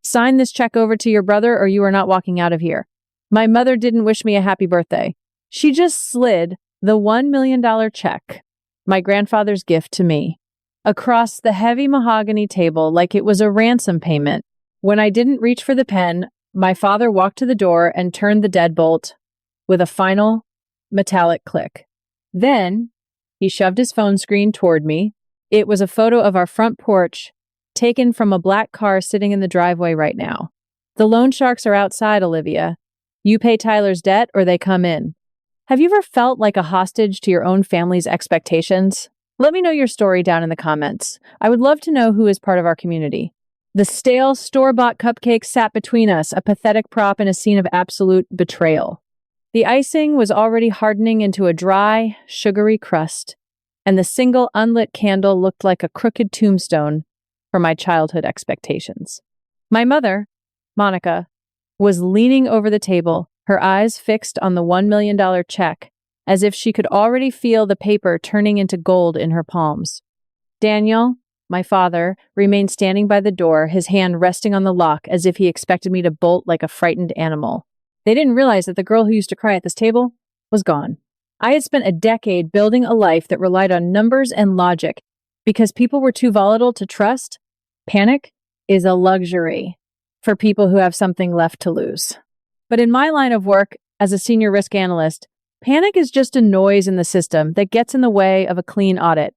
Sign this check over to your brother or you are not walking out of here. My mother didn't wish me a happy birthday. She just slid the $1 million check, my grandfather's gift to me, across the heavy mahogany table like it was a ransom payment. When I didn't reach for the pen, my father walked to the door and turned the deadbolt with a final metallic click. Then he shoved his phone screen toward me. It was a photo of our front porch taken from a black car sitting in the driveway right now. The loan sharks are outside, Olivia. You pay Tyler's debt or they come in. Have you ever felt like a hostage to your own family's expectations? Let me know your story down in the comments. I would love to know who is part of our community. The stale store-bought cupcake sat between us, a pathetic prop in a scene of absolute betrayal. The icing was already hardening into a dry, sugary crust, and the single unlit candle looked like a crooked tombstone for my childhood expectations. My mother, Monica, was leaning over the table, her eyes fixed on the $1 million check, as if she could already feel the paper turning into gold in her palms. Daniel, my father, remained standing by the door, his hand resting on the lock as if he expected me to bolt like a frightened animal. They didn't realize that the girl who used to cry at this table was gone. I had spent a decade building a life that relied on numbers and logic. Because people were too volatile to trust, panic is a luxury for people who have something left to lose. But in my line of work as a senior risk analyst, panic is just a noise in the system that gets in the way of a clean audit.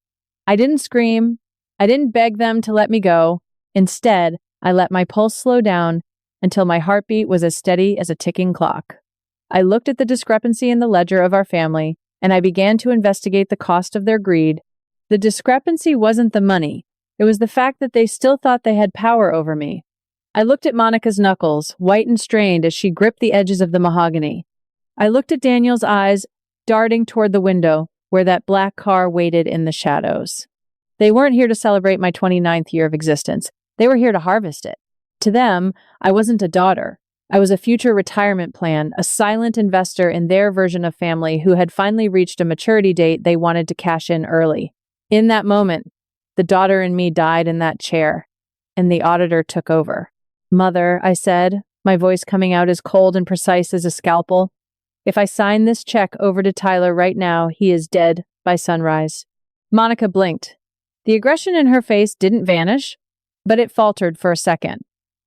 I didn't scream. I didn't beg them to let me go. Instead, I let my pulse slow down until my heartbeat was as steady as a ticking clock. I looked at the discrepancy in the ledger of our family, and I began to investigate the cost of their greed. The discrepancy wasn't the money. It was the fact that they still thought they had power over me. I looked at Monica's knuckles, white and strained as she gripped the edges of the mahogany. I looked at Daniel's eyes, darting toward the window, where that black car waited in the shadows. They weren't here to celebrate my 29th year of existence. They were here to harvest it. To them, I wasn't a daughter. I was a future retirement plan, a silent investor in their version of family who had finally reached a maturity date they wanted to cash in early. In that moment, the daughter in me died in that chair, and the auditor took over. Mother, I said, my voice coming out as cold and precise as a scalpel. If I sign this check over to Tyler right now, he is dead by sunrise. Monica blinked. The aggression in her face didn't vanish, but it faltered for a second.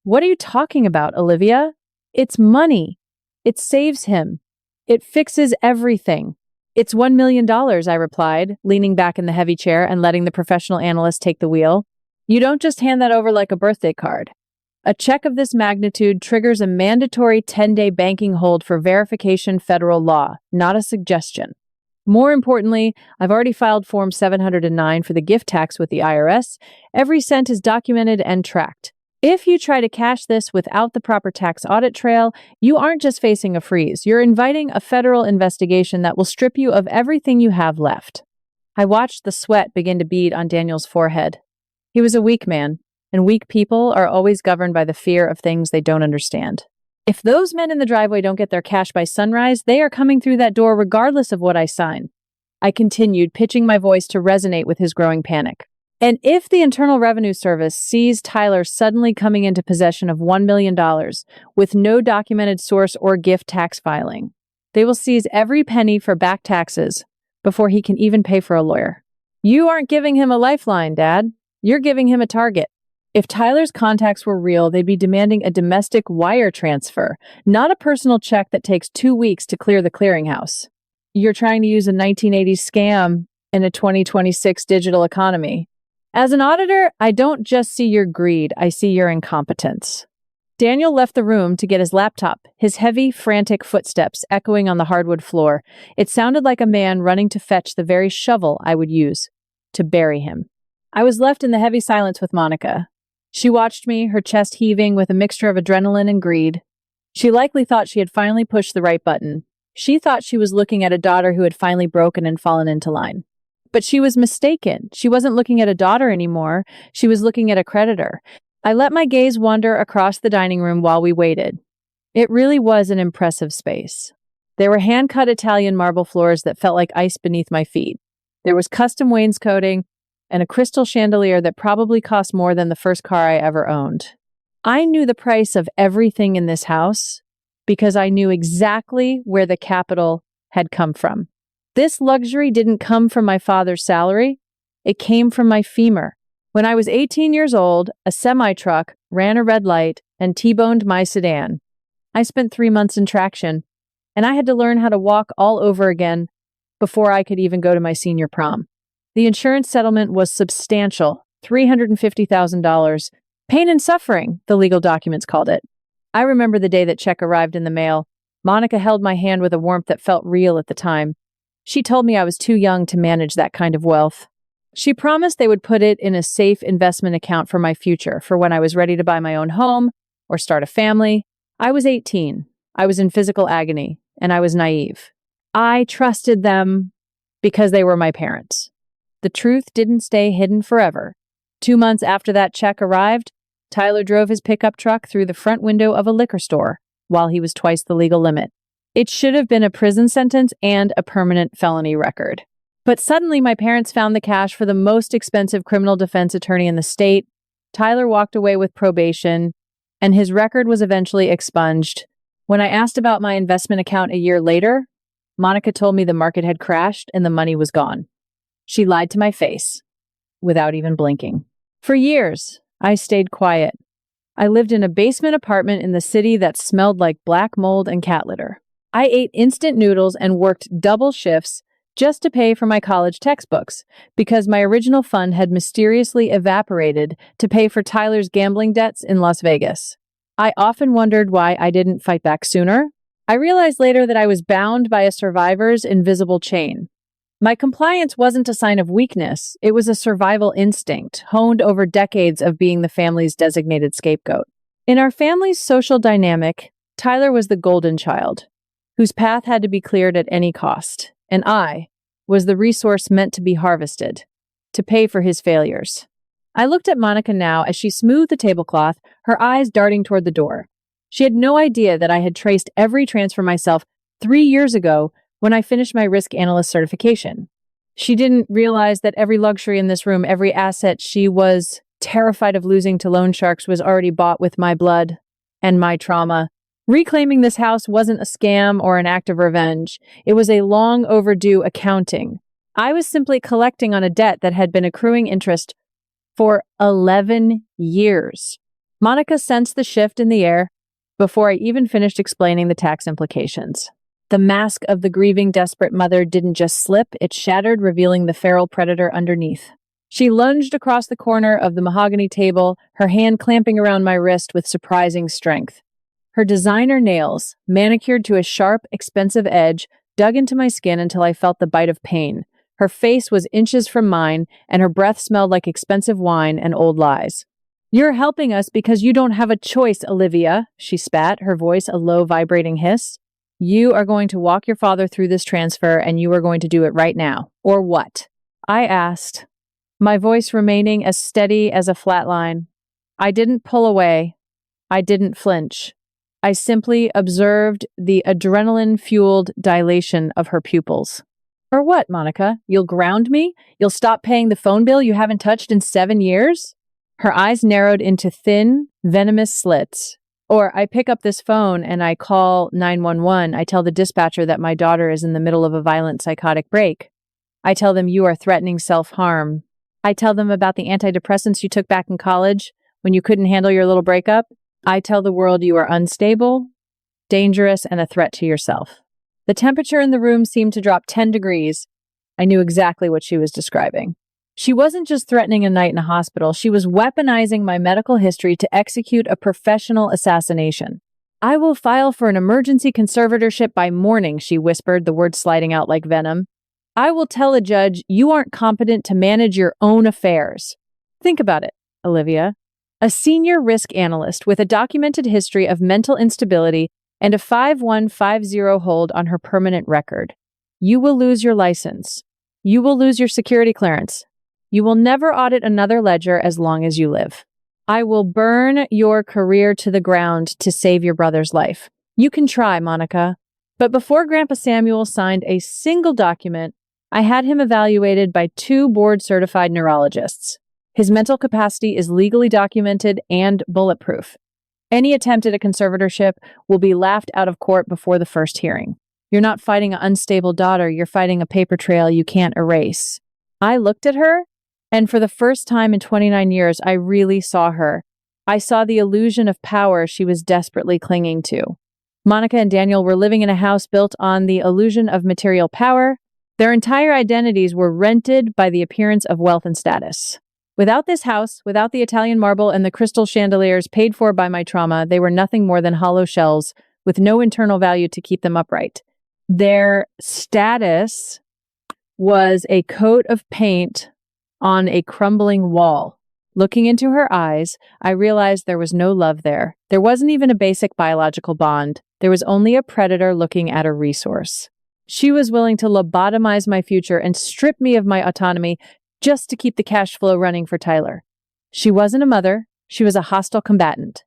What are you talking about, Olivia? It's money. It saves him. It fixes everything. It's $1 million, I replied, leaning back in the heavy chair and letting the professional analyst take the wheel. You don't just hand that over like a birthday card. A check of this magnitude triggers a mandatory 10-day banking hold for verification federal law, not a suggestion. More importantly, I've already filed Form 709 for the gift tax with the IRS. Every cent is documented and tracked. If you try to cash this without the proper tax audit trail, you aren't just facing a freeze. You're inviting a federal investigation that will strip you of everything you have left. I watched the sweat begin to bead on Daniel's forehead. He was a weak man, and weak people are always governed by the fear of things they don't understand. If those men in the driveway don't get their cash by sunrise, they are coming through that door regardless of what I sign. I continued, pitching my voice to resonate with his growing panic. And if the Internal Revenue Service sees Tyler suddenly coming into possession of $1 million with no documented source or gift tax filing, they will seize every penny for back taxes before he can even pay for a lawyer. You aren't giving him a lifeline, Dad. You're giving him a target. If Tyler's contacts were real, they'd be demanding a domestic wire transfer, not a personal check that takes 2 weeks to clear the clearinghouse. You're trying to use a 1980s scam in a 2026 digital economy. As an auditor, I don't just see your greed, I see your incompetence. Daniel left the room to get his laptop, his heavy, frantic footsteps echoing on the hardwood floor. It sounded like a man running to fetch the very shovel I would use to bury him. I was left in the heavy silence with Monica. She watched me, her chest heaving with a mixture of adrenaline and greed. She likely thought she had finally pushed the right button. She thought she was looking at a daughter who had finally broken and fallen into line. But she was mistaken. She wasn't looking at a daughter anymore. She was looking at a creditor. I let my gaze wander across the dining room while we waited. It really was an impressive space. There were hand-cut Italian marble floors that felt like ice beneath my feet. There was custom wainscoting and a crystal chandelier that probably cost more than the first car I ever owned. I knew the price of everything in this house because I knew exactly where the capital had come from. This luxury didn't come from my father's salary. It came from my femur. When I was 18 years old, a semi-truck ran a red light and T-boned my sedan. I spent 3 months in traction, and I had to learn how to walk all over again before I could even go to my senior prom. The insurance settlement was substantial, $350,000. Pain and suffering, the legal documents called it. I remember the day that check arrived in the mail. Monica held my hand with a warmth that felt real at the time. She told me I was too young to manage that kind of wealth. She promised they would put it in a safe investment account for my future, for when I was ready to buy my own home or start a family. I was 18. I was in physical agony, and I was naive. I trusted them because they were my parents. The truth didn't stay hidden forever. 2 months after that check arrived, Tyler drove his pickup truck through the front window of a liquor store while he was twice the legal limit. It should have been a prison sentence and a permanent felony record. But suddenly my parents found the cash for the most expensive criminal defense attorney in the state. Tyler walked away with probation, and his record was eventually expunged. When I asked about my investment account a year later, Monica told me the market had crashed and the money was gone. She lied to my face without even blinking. For years, I stayed quiet. I lived in a basement apartment in the city that smelled like black mold and cat litter. I ate instant noodles and worked double shifts just to pay for my college textbooks because my original fund had mysteriously evaporated to pay for Tyler's gambling debts in Las Vegas. I often wondered why I didn't fight back sooner. I realized later that I was bound by a survivor's invisible chain. My compliance wasn't a sign of weakness. It was a survival instinct, honed over decades of being the family's designated scapegoat. In our family's social dynamic, Tyler was the golden child, whose path had to be cleared at any cost, and I was the resource meant to be harvested, to pay for his failures. I looked at Monica now as she smoothed the tablecloth, her eyes darting toward the door. She had no idea that I had traced every transfer myself 3 years ago when I finished my risk analyst certification. She didn't realize that every luxury in this room, every asset she was terrified of losing to loan sharks was already bought with my blood and my trauma. Reclaiming this house wasn't a scam or an act of revenge. It was a long overdue accounting. I was simply collecting on a debt that had been accruing interest for 11 years. Monica sensed the shift in the air before I even finished explaining the tax implications. The mask of the grieving, desperate mother didn't just slip, it shattered, revealing the feral predator underneath. She lunged across the corner of the mahogany table, her hand clamping around my wrist with surprising strength. Her designer nails, manicured to a sharp, expensive edge, dug into my skin until I felt the bite of pain. Her face was inches from mine, and her breath smelled like expensive wine and old lies. "You're helping us because you don't have a choice, Olivia," she spat, her voice a low, vibrating hiss. "You are going to walk your father through this transfer, and you are going to do it right now. Or what?" I asked, my voice remaining as steady as a flat line. I didn't pull away. I didn't flinch. I simply observed the adrenaline-fueled dilation of her pupils. "Or what, Monica? You'll ground me? You'll stop paying the phone bill you haven't touched in 7 years?" Her eyes narrowed into thin, venomous slits. "Or I pick up this phone and I call 911. I tell the dispatcher that my daughter is in the middle of a violent psychotic break. I tell them you are threatening self-harm. I tell them about the antidepressants you took back in college when you couldn't handle your little breakup. I tell the world you are unstable, dangerous, and a threat to yourself." The temperature in the room seemed to drop 10 degrees. I knew exactly what she was describing. She wasn't just threatening a night in a hospital. She was weaponizing my medical history to execute a professional assassination. "I will file for an emergency conservatorship by morning," she whispered, the words sliding out like venom. "I will tell a judge you aren't competent to manage your own affairs." Think about it, Olivia. A senior risk analyst with a documented history of mental instability and a 5150 hold on her permanent record. You will lose your license. You will lose your security clearance. You will never audit another ledger as long as you live. I will burn your career to the ground to save your brother's life. You can try, Monica. But before Grandpa Samuel signed a single document, I had him evaluated by 2 board-certified neurologists. His mental capacity is legally documented and bulletproof. Any attempt at a conservatorship will be laughed out of court before the first hearing. You're not fighting an unstable daughter, you're fighting a paper trail you can't erase. I looked at her, and for the first time in 29 years, I really saw her. I saw the illusion of power she was desperately clinging to. Monica and Daniel were living in a house built on the illusion of material power. Their entire identities were rented by the appearance of wealth and status. Without this house, without the Italian marble and the crystal chandeliers paid for by my trauma, they were nothing more than hollow shells with no internal value to keep them upright. Their status was a coat of paint on a crumbling wall. Looking into her eyes, I realized there was no love there. There wasn't even a basic biological bond. There was only a predator looking at a resource. She was willing to lobotomize my future and strip me of my autonomy just to keep the cash flow running for Tyler. She wasn't a mother. She was a hostile combatant.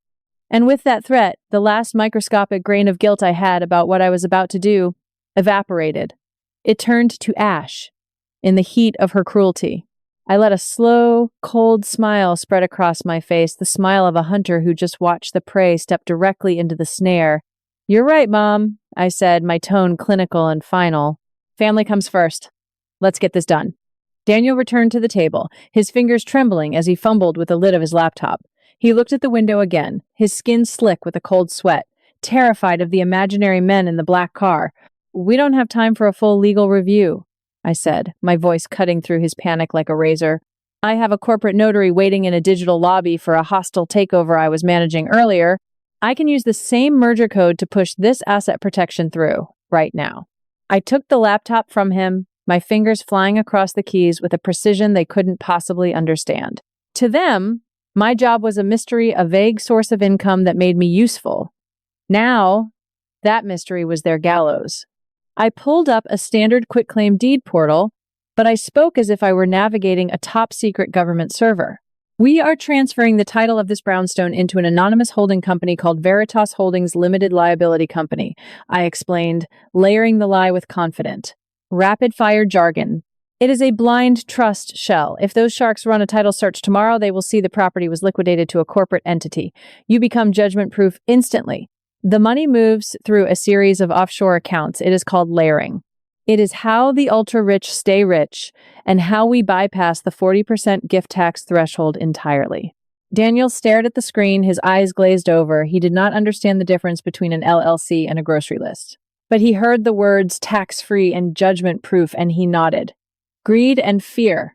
And with that threat, the last microscopic grain of guilt I had about what I was about to do evaporated. It turned to ash in the heat of her cruelty. I let a slow, cold smile spread across my face, the smile of a hunter who just watched the prey step directly into the snare. "You're right, Mom," I said, my tone clinical and final. "Family comes first. Let's get this done." Daniel returned to the table, his fingers trembling as he fumbled with the lid of his laptop. He looked at the window again, his skin slick with a cold sweat, terrified of the imaginary men in the black car. "We don't have time for a full legal review," I said, my voice cutting through his panic like a razor. "I have a corporate notary waiting in a digital lobby for a hostile takeover I was managing earlier. I can use the same merger code to push this asset protection through right now." I took the laptop from him, my fingers flying across the keys with a precision they couldn't possibly understand. To them, my job was a mystery, a vague source of income that made me useful. Now, that mystery was their gallows. I pulled up a standard quitclaim deed portal, but I spoke as if I were navigating a top-secret government server. "We are transferring the title of this brownstone into an anonymous holding company called Veritas Holdings Limited Liability Company," I explained, layering the lie with confident, rapid-fire jargon. "It is a blind trust shell. If those sharks run a title search tomorrow, they will see the property was liquidated to a corporate entity. You become judgment-proof instantly. The money moves through a series of offshore accounts. It is called layering. It is how the ultra-rich stay rich and how we bypass the 40% gift tax threshold entirely." Daniel stared at the screen, his eyes glazed over. He did not understand the difference between an LLC and a grocery list. But he heard the words tax-free and judgment-proof, and he nodded. Greed and fear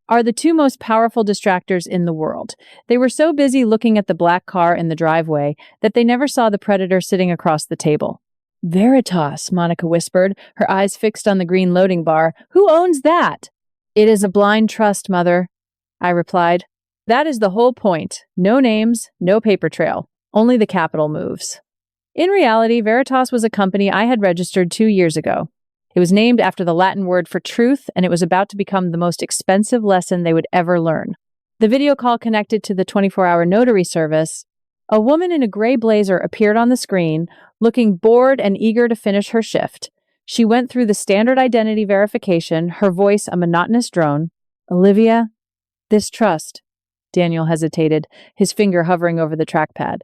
are the two most powerful distractors in the world. They were so busy looking at the black car in the driveway that they never saw the predator sitting across the table. "Veritas," Monica whispered, her eyes fixed on the green loading bar. "Who owns that?" "It is a blind trust, Mother," I replied. "That is the whole point. No names, no paper trail. Only the capital moves." In reality, Veritas was a company I had registered 2 years ago. It was named after the Latin word for truth, and it was about to become the most expensive lesson they would ever learn. The video call connected to the 24-hour notary service. A woman in a gray blazer appeared on the screen, looking bored and eager to finish her shift. She went through the standard identity verification, her voice a monotonous drone. "Olivia, this trust," Daniel hesitated, his finger hovering over the trackpad.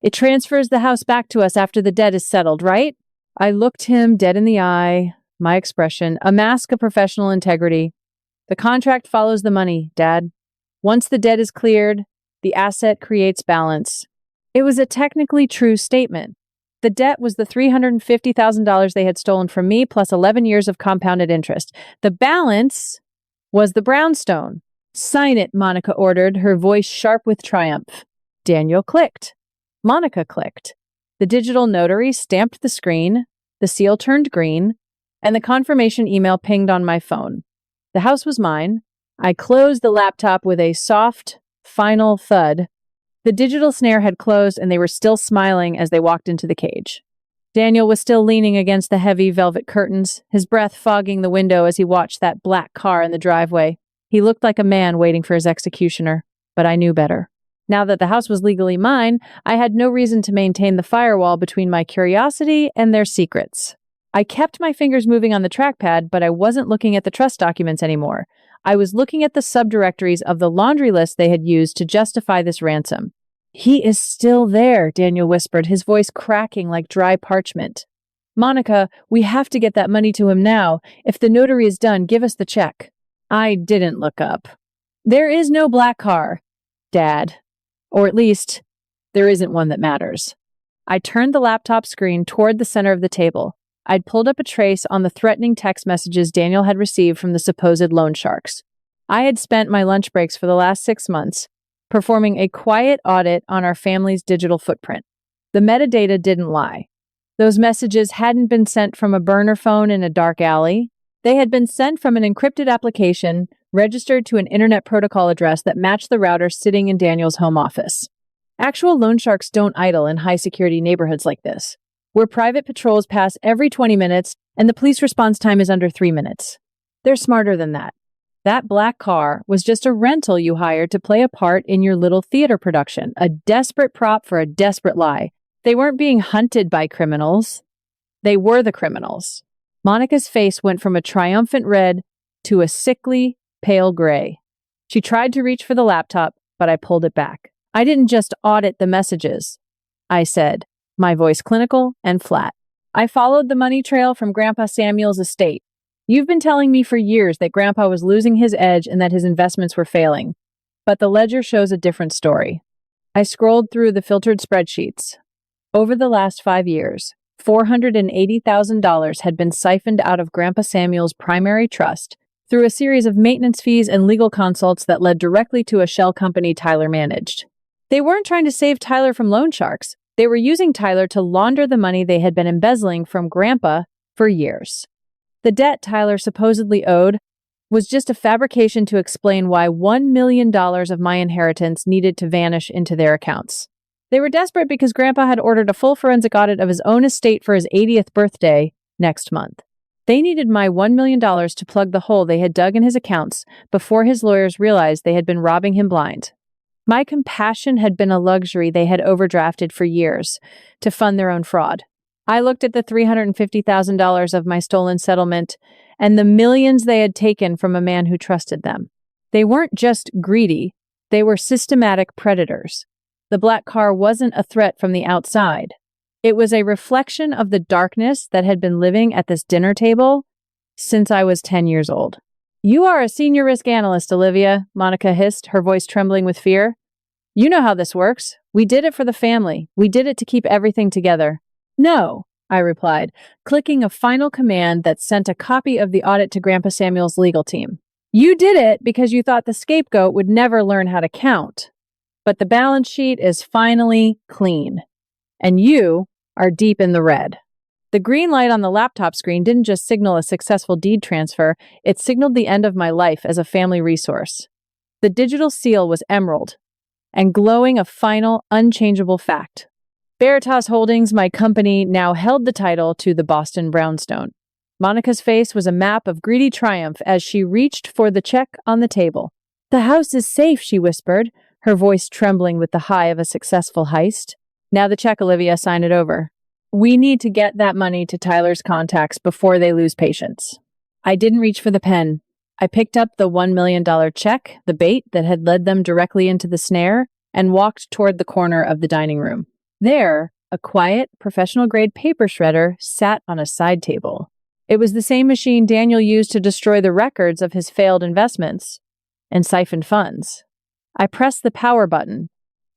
"It transfers the house back to us after the debt is settled, right?" I looked him dead in the eye. My expression, a mask of professional integrity. "The contract follows the money, Dad. Once the debt is cleared, the asset creates balance." It was a technically true statement. The debt was the $350,000 they had stolen from me, plus 11 years of compounded interest. The balance was the brownstone. "Sign it," Monica ordered, her voice sharp with triumph. Daniel clicked. Monica clicked. The digital notary stamped the screen, the seal turned green, and the confirmation email pinged on my phone. The house was mine. I closed the laptop with a soft, final thud. The digital snare had closed, and they were still smiling as they walked into the cage. Daniel was still leaning against the heavy velvet curtains, his breath fogging the window as he watched that black car in the driveway. He looked like a man waiting for his executioner, but I knew better. Now that the house was legally mine, I had no reason to maintain the firewall between my curiosity and their secrets. I kept my fingers moving on the trackpad, but I wasn't looking at the trust documents anymore. I was looking at the subdirectories of the laundry list they had used to justify this ransom. He is still there, Daniel whispered, his voice cracking like dry parchment. Monica, we have to get that money to him now. If the notary is done, give us the check. I didn't look up. There is no black car, Dad. Or at least, there isn't one that matters. I turned the laptop screen toward the center of the table. I'd pulled up a trace on the threatening text messages Daniel had received from the supposed loan sharks. I had spent my lunch breaks for the last 6 months performing a quiet audit on our family's digital footprint. The metadata didn't lie. Those messages hadn't been sent from a burner phone in a dark alley. They had been sent from an encrypted application registered to an internet protocol address that matched the router sitting in Daniel's home office. Actual loan sharks don't idle in high-security neighborhoods like this, where private patrols pass every 20 minutes and the police response time is under 3 minutes. They're smarter than that. That black car was just a rental you hired to play a part in your little theater production, a desperate prop for a desperate lie. They weren't being hunted by criminals. They were the criminals. Monica's face went from a triumphant red to a sickly, pale gray. She tried to reach for the laptop, but I pulled it back. I didn't just audit the messages, I said, my voice clinical and flat. I followed the money trail from Grandpa Samuel's estate. You've been telling me for years that Grandpa was losing his edge and that his investments were failing. But the ledger shows a different story. I scrolled through the filtered spreadsheets. Over the last 5 years, $480,000 had been siphoned out of Grandpa Samuel's primary trust through a series of maintenance fees and legal consults that led directly to a shell company Tyler managed. They weren't trying to save Tyler from loan sharks. They were using Tyler to launder the money they had been embezzling from Grandpa for years. The debt Tyler supposedly owed was just a fabrication to explain why $1 million of my inheritance needed to vanish into their accounts. They were desperate because Grandpa had ordered a full forensic audit of his own estate for his 80th birthday next month. They needed my $1 million to plug the hole they had dug in his accounts before his lawyers realized they had been robbing him blind. My compassion had been a luxury they had overdrafted for years to fund their own fraud. I looked at the $350,000 of my stolen settlement and the millions they had taken from a man who trusted them. They weren't just greedy, they were systematic predators. The black car wasn't a threat from the outside. It was a reflection of the darkness that had been living at this dinner table since I was 10 years old. You are a senior risk analyst, Olivia, Monica hissed, her voice trembling with fear. You know how this works. We did it for the family. We did it to keep everything together. No, I replied, clicking a final command that sent a copy of the audit to Grandpa Samuel's legal team. You did it because you thought the scapegoat would never learn how to count. But the balance sheet is finally clean. And you are deep in the red. The green light on the laptop screen didn't just signal a successful deed transfer, it signaled the end of my life as a family resource. The digital seal was emerald and glowing a final, unchangeable fact. Veritas Holdings, my company, now held the title to the Boston Brownstone. Monica's face was a map of greedy triumph as she reached for the check on the table. The house is safe, she whispered, her voice trembling with the high of a successful heist. Now the check, Olivia, sign it over. We need to get that money to Tyler's contacts before they lose patience. I didn't reach for the pen. I picked up the $1 million check, the bait that had led them directly into the snare, and walked toward the corner of the dining room. There, a quiet, professional-grade paper shredder sat on a side table. It was the same machine Daniel used to destroy the records of his failed investments and siphoned funds. I pressed the power button.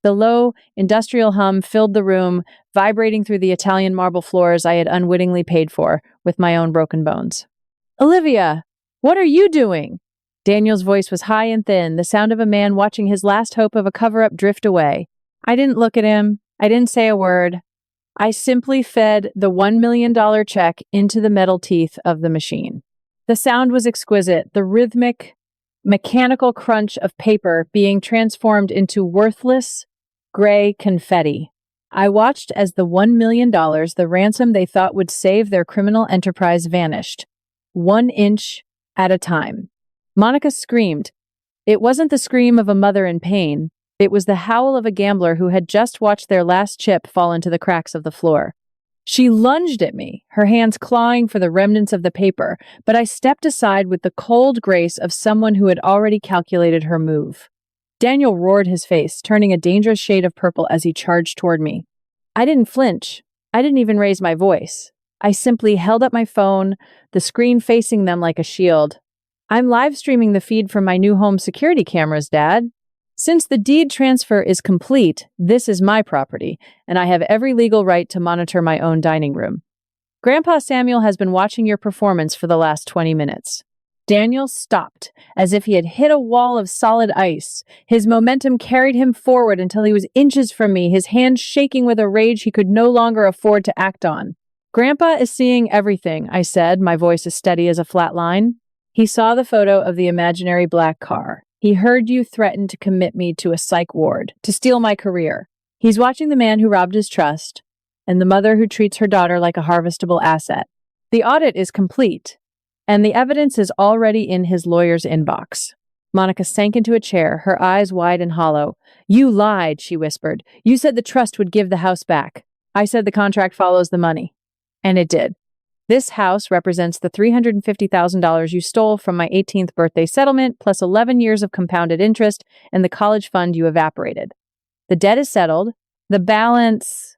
The low, industrial hum filled the room, vibrating through the Italian marble floors I had unwittingly paid for with my own broken bones. Olivia, what are you doing? Daniel's voice was high and thin, the sound of a man watching his last hope of a cover-up drift away. I didn't look at him. I didn't say a word. I simply fed the $1 million check into the metal teeth of the machine. The sound was exquisite, the rhythmic, mechanical crunch of paper being transformed into worthless, gray confetti. I watched as the $1 million, the ransom they thought would save their criminal enterprise, vanished, 1 inch at a time. Monica screamed. It wasn't the scream of a mother in pain. It was the howl of a gambler who had just watched their last chip fall into the cracks of the floor. She lunged at me, her hands clawing for the remnants of the paper, but I stepped aside with the cold grace of someone who had already calculated her move. Daniel roared his face, turning a dangerous shade of purple as he charged toward me. I didn't flinch. I didn't even raise my voice. I simply held up my phone, the screen facing them like a shield. I'm live streaming the feed from my new home security cameras, Dad. Since the deed transfer is complete, this is my property, and I have every legal right to monitor my own dining room. Grandpa Samuel has been watching your performance for the last 20 minutes. Daniel stopped, as if he had hit a wall of solid ice. His momentum carried him forward until he was inches from me, his hands shaking with a rage he could no longer afford to act on. Grandpa is seeing everything, I said, my voice as steady as a flat line. He saw the photo of the imaginary black car. He heard you threaten to commit me to a psych ward, to steal my career. He's watching the man who robbed his trust, and the mother who treats her daughter like a harvestable asset. The audit is complete, and the evidence is already in his lawyer's inbox. Monica sank into a chair, her eyes wide and hollow. You lied, she whispered. You said the trust would give the house back. I said the contract follows the money. And it did. This house represents the $350,000 you stole from my 18th birthday settlement, plus 11 years of compounded interest and the college fund you evaporated. The debt is settled. The balance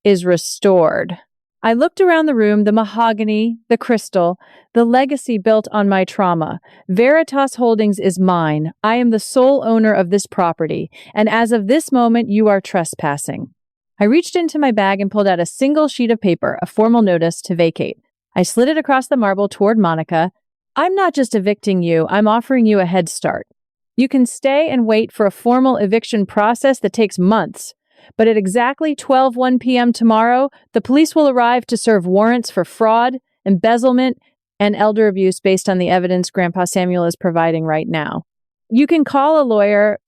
is restored. I looked around the room, the mahogany, the crystal, the legacy built on my trauma. Veritas Holdings is mine. I am the sole owner of this property, and as of this moment, you are trespassing. I reached into my bag and pulled out a single sheet of paper, a formal notice to vacate. I slid it across the marble toward Monica. I'm not just evicting you, I'm offering you a head start. You can stay and wait for a formal eviction process that takes months. But at exactly 12:01 p.m. tomorrow, the police will arrive to serve warrants for fraud, embezzlement, and elder abuse based on the evidence Grandpa Samuel is providing right now. You can call a lawyer,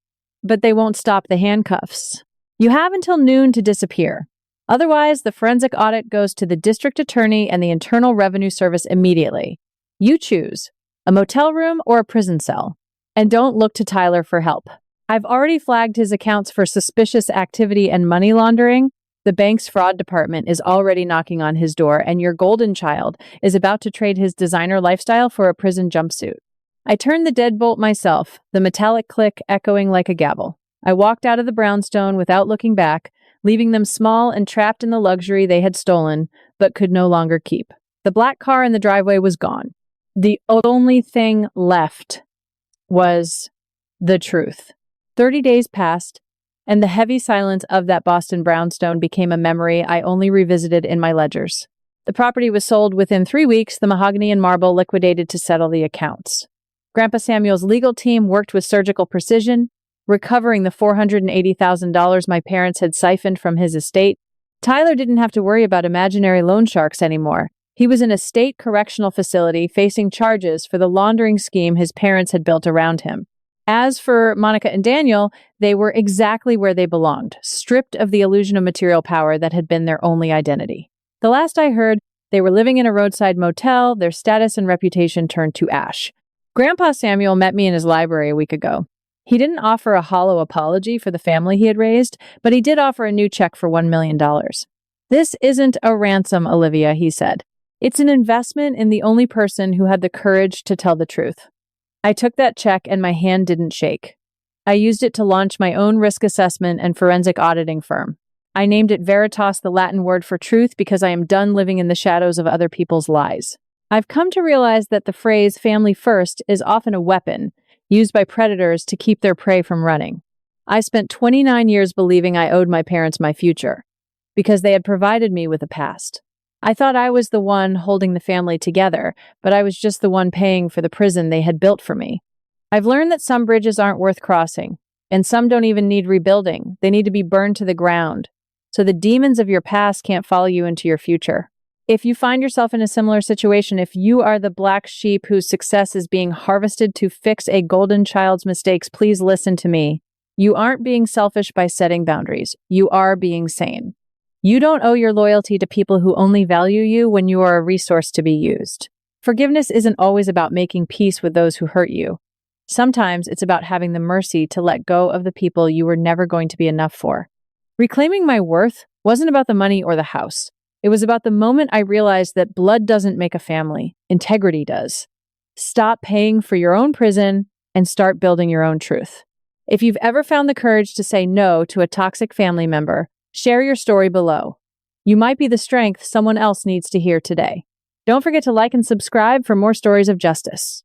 but they won't stop the handcuffs. You have until noon to disappear. Otherwise, the forensic audit goes to the district attorney and the Internal Revenue Service immediately. You choose, a motel room or a prison cell. And don't look to Tyler for help. I've already flagged his accounts for suspicious activity and money laundering. The bank's fraud department is already knocking on his door, and your golden child is about to trade his designer lifestyle for a prison jumpsuit. I turned the deadbolt myself, the metallic click echoing like a gavel. I walked out of the brownstone without looking back, leaving them small and trapped in the luxury they had stolen, but could no longer keep. The black car in the driveway was gone. The only thing left was the truth. 30 days passed, and the heavy silence of that Boston brownstone became a memory I only revisited in my ledgers. The property was sold within 3 weeks, the mahogany and marble liquidated to settle the accounts. Grandpa Samuel's legal team worked with surgical precision, recovering the $480,000 my parents had siphoned from his estate. Tyler didn't have to worry about imaginary loan sharks anymore. He was in a state correctional facility facing charges for the laundering scheme his parents had built around him. As for Monica and Daniel, they were exactly where they belonged, stripped of the illusion of material power that had been their only identity. The last I heard, they were living in a roadside motel, their status and reputation turned to ash. Grandpa Samuel met me in his library a week ago. He didn't offer a hollow apology for the family he had raised, but he did offer a new check for $1 million. This isn't a ransom, Olivia, he said. It's an investment in the only person who had the courage to tell the truth. I took that check and my hand didn't shake. I used it to launch my own risk assessment and forensic auditing firm. I named it Veritas, the Latin word for truth, because I am done living in the shadows of other people's lies. I've come to realize that the phrase family first is often a weapon used by predators to keep their prey from running. I spent 29 years believing I owed my parents my future because they had provided me with a past. I thought I was the one holding the family together, but I was just the one paying for the prison they had built for me. I've learned that some bridges aren't worth crossing, and some don't even need rebuilding. They need to be burned to the ground, so the demons of your past can't follow you into your future. If you find yourself in a similar situation, if you are the black sheep whose success is being harvested to fix a golden child's mistakes, please listen to me. You aren't being selfish by setting boundaries. You are being sane. You don't owe your loyalty to people who only value you when you are a resource to be used. Forgiveness isn't always about making peace with those who hurt you. Sometimes it's about having the mercy to let go of the people you were never going to be enough for. Reclaiming my worth wasn't about the money or the house. It was about the moment I realized that blood doesn't make a family. Integrity does. Stop paying for your own prison and start building your own truth. If you've ever found the courage to say no to a toxic family member, share your story below. You might be the strength someone else needs to hear today. Don't forget to like and subscribe for more stories of justice.